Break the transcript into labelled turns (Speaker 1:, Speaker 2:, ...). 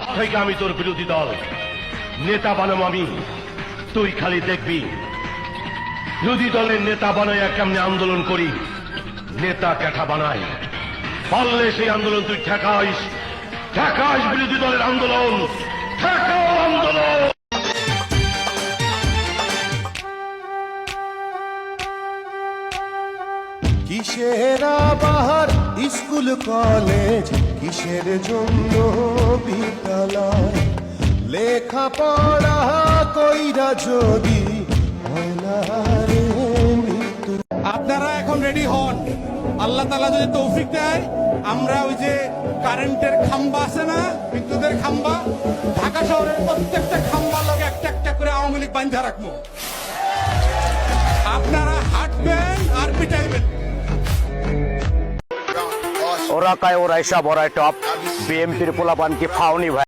Speaker 1: আজ থেকে আমি তোর বিরোধী দল, নেতা বানাবো আমি, তুই খালি দেখবি বিরোধী দলের নেতা বানায় কেমনে আন্দোলন করি। নেতা ক্যাঠা বানাই, পারলে সেই আন্দোলন তুই ঠেকাইস, ঠেকাইস বিরোধী দলের আন্দোলন, ঠেকাও আন্দোলন।
Speaker 2: কিসের আবার স্কুল কলেজ, কিসের জন্য বিদ্যালয়, লেখাপড়া কইরা যদি হয় না রে মৃত্যু।
Speaker 3: আপনারা এখন রেডি হন, আল্লাহ তাআলা যদি তৌফিক দেয় আমরা ওই যে কারেন্টের খাম্বা আছে না, বিদ্যুতের খাম্বা, ঢাকা শহরের প্রত্যেকটা খাম্বার লগে একটা একটা করে আওয়ামী লীগ বাঁধা রাখবো। আপনারা হাঁটবেন আর পিটাইবেন।
Speaker 4: ওরা কায় ওরাই সব ওরাই টপ, বিএমপির পোলাপান কি ফাউনি ভাই।